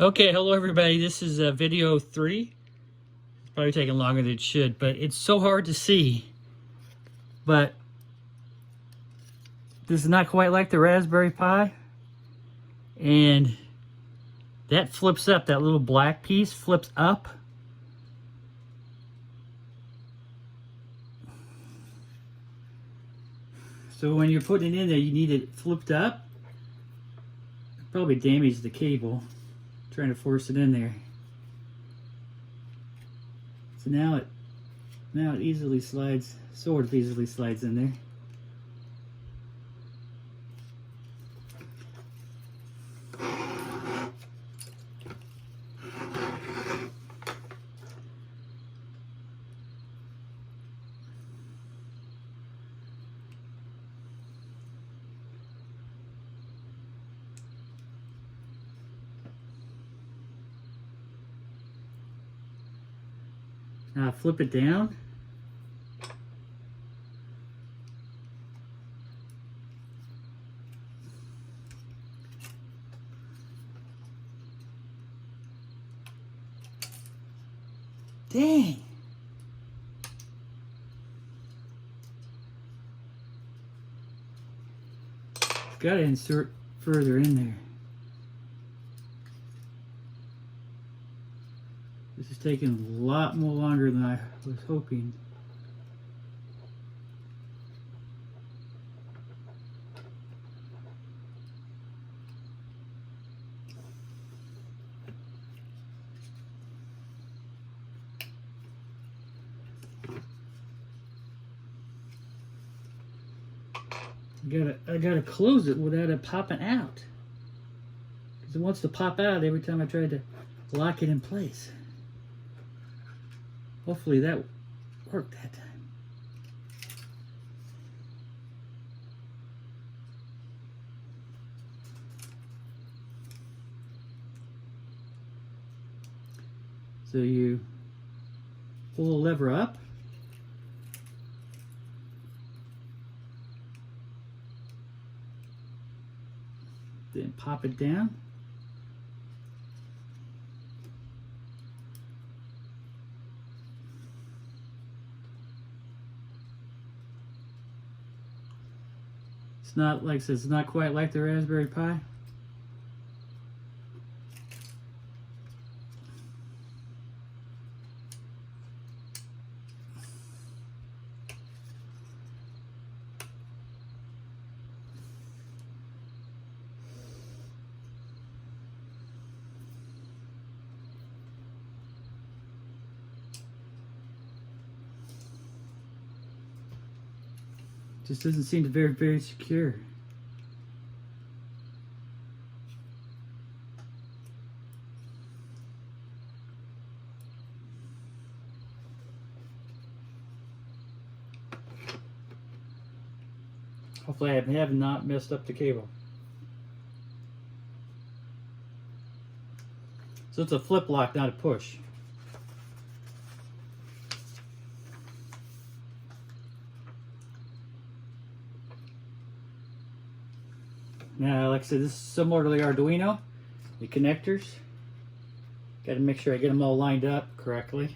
Okay, hello everybody. This is video 3. It's probably taking longer than it should, but it's so hard to see. But this is not quite like the Raspberry Pi. And that flips up, that little black piece flips up. So when you're putting it in there, you need it flipped up. Probably damaged the cable trying to force it in there. So now it easily slides, sort of easily slides in there. Now flip it down. Dang. Got to insert further in there. This is taking a lot more longer than I was hoping. I gotta close it without it popping out. Because it wants to pop out every time I try to lock it in place. Hopefully that worked that time. So you pull the lever up. Then pop it down. It's not, like I said, it's not quite like the Raspberry Pi. Just doesn't seem to be very secure. Hopefully I have not messed up the cable. So it's a flip lock, not a push. Now, like I said, this is similar to the Arduino, the connectors. Got to make sure I get them all lined up correctly.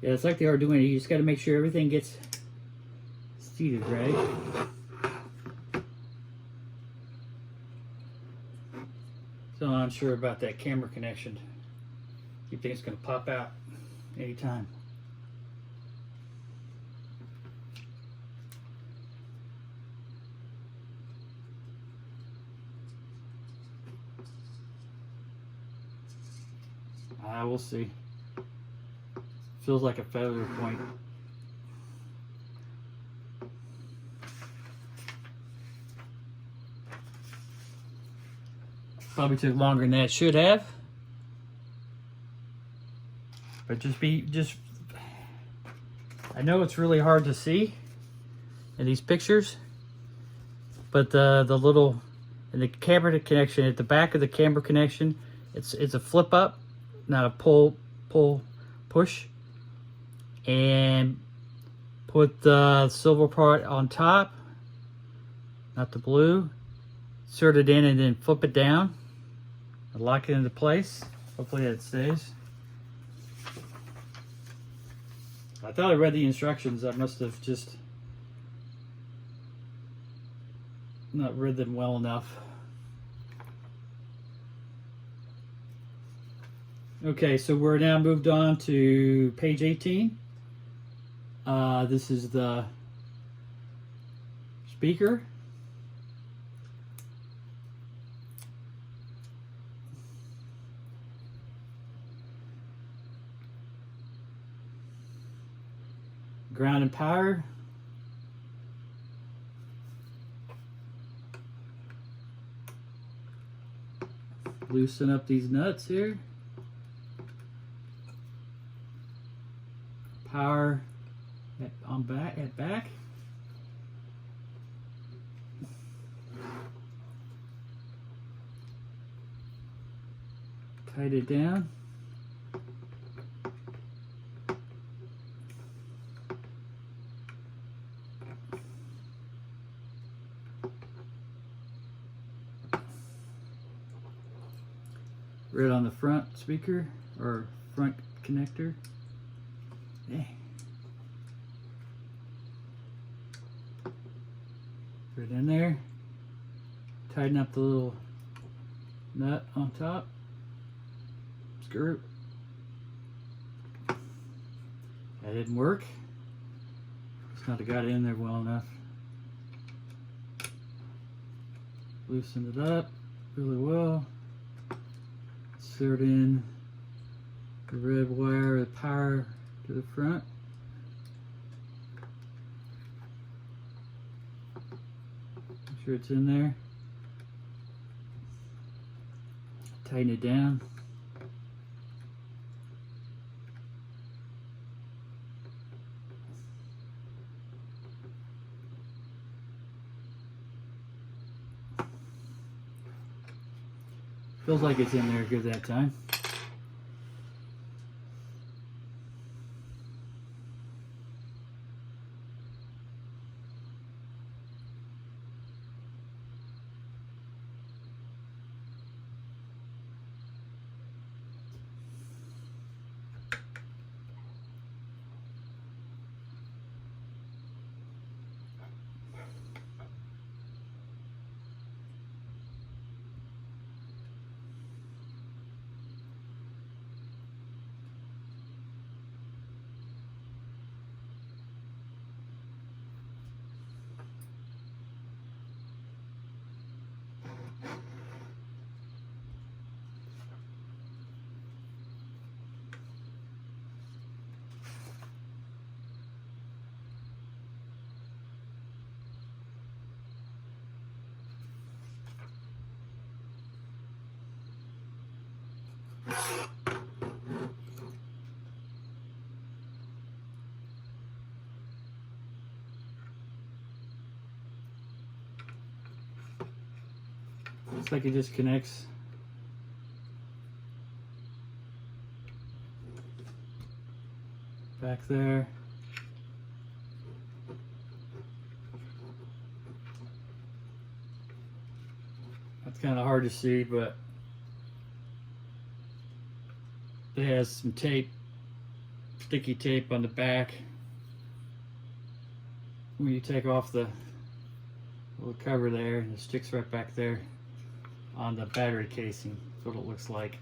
Yeah, it's like the Arduino. You just got to make sure everything gets seated right. So I'm not sure about that camera connection. You think it's going to pop out anytime. We'll see. Feels like a failure point. Probably took longer than that should have. But I know it's really hard to see. in these pictures. But the little, and the camera connection at the back of the camera connection, it's a flip up, not a push. And put the silver part on top, not the blue. Insert it in and then flip it down and lock it into place. Hopefully that stays. I thought I read the instructions. I must have just not read them well enough. Okay, so we're now moved on to page 18. This is the speaker. Ground and power. Loosen up these nuts here. Power at back. Tight it down. Right on the front speaker or front connector. Yeah. Put it in there. Tighten up the little nut on top. Screw. That didn't work. It's not got it in there well enough. Loosen it up really well. Insert in the red wire of power to the front. Make sure it's in there. Tighten it down. Feels like it's in there good that time. Looks like it just connects. Back there. That's kind of hard to see, but it has some tape, sticky tape on the back. When you take off the little cover there, and it sticks right back there on the battery casing. That's what it looks like.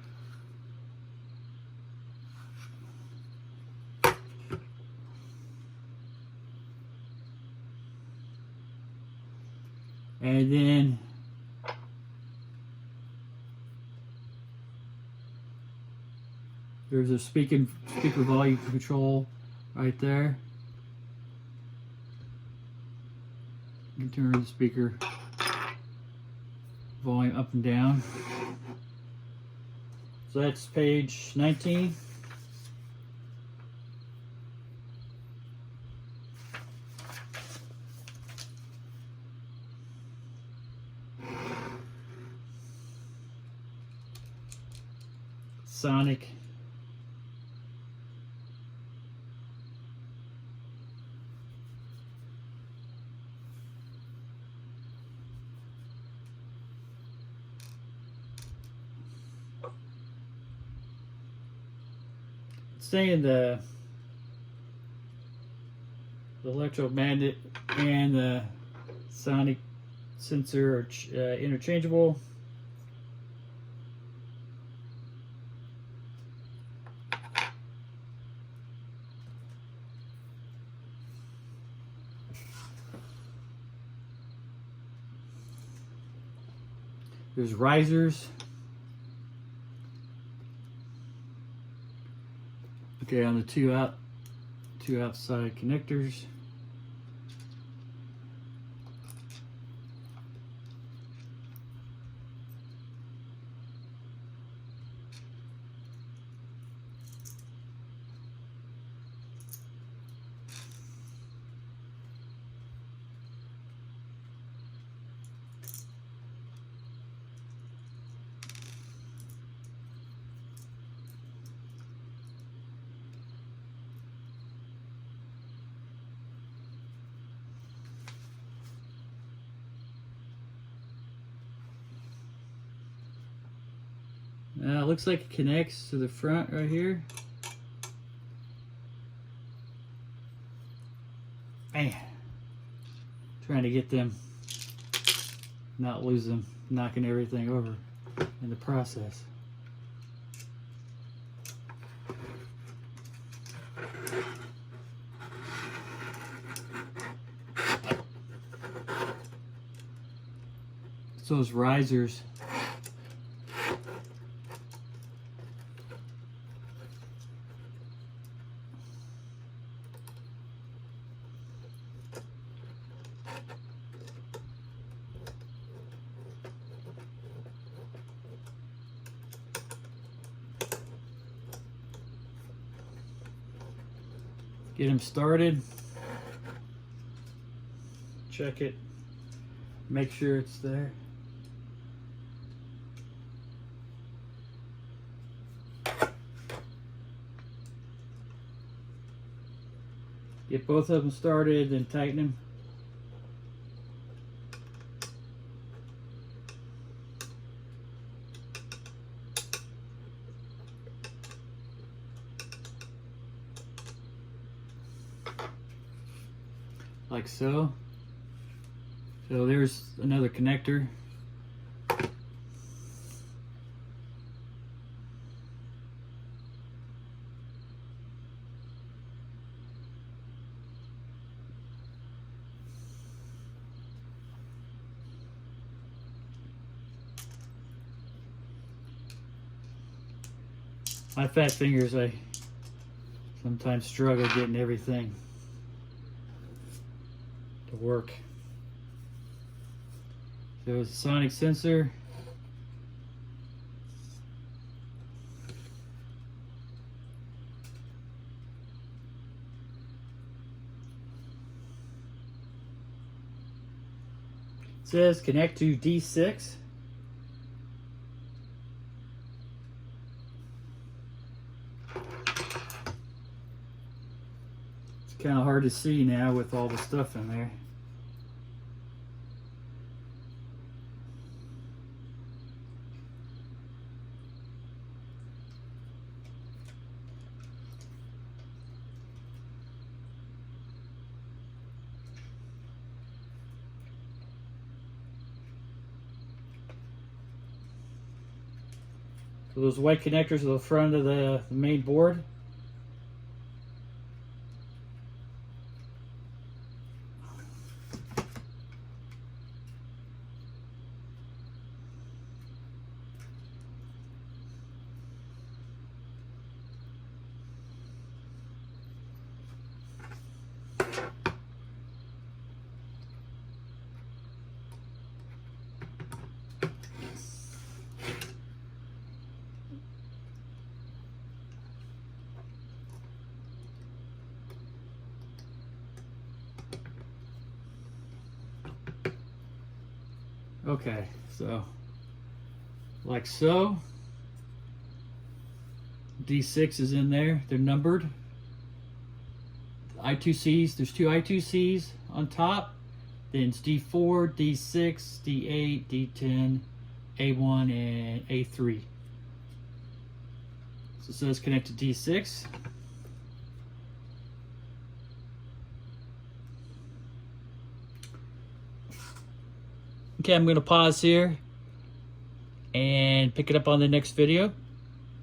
And then there's a speaker volume control right there. You can turn the speaker volume up and down. So that's page 19. sonic. Saying the electromagnet and the sonic sensor are interchangeable. There's risers. Okay, on the two outside connectors. Looks like it connects to the front right here. Man, trying to get them, not lose them, knocking everything over in the process. It's those risers. Get them started. Check it. Make sure it's there. Get both of them started and tighten them. Like so. So there's another connector. My fat fingers, I sometimes struggle getting everything to work. So it's a sonic sensor. It says connect to D6. It's kind of hard to see now with all the stuff in there. So those white connectors are the front of the main board. Okay, so like so. D6 is in there. They're numbered. I2Cs, there's two I2Cs on top. Then it's D4, D6, D8, D10, A1, and A3. So it says connect to D6. Okay, I'm going to pause here and pick it up on the next video.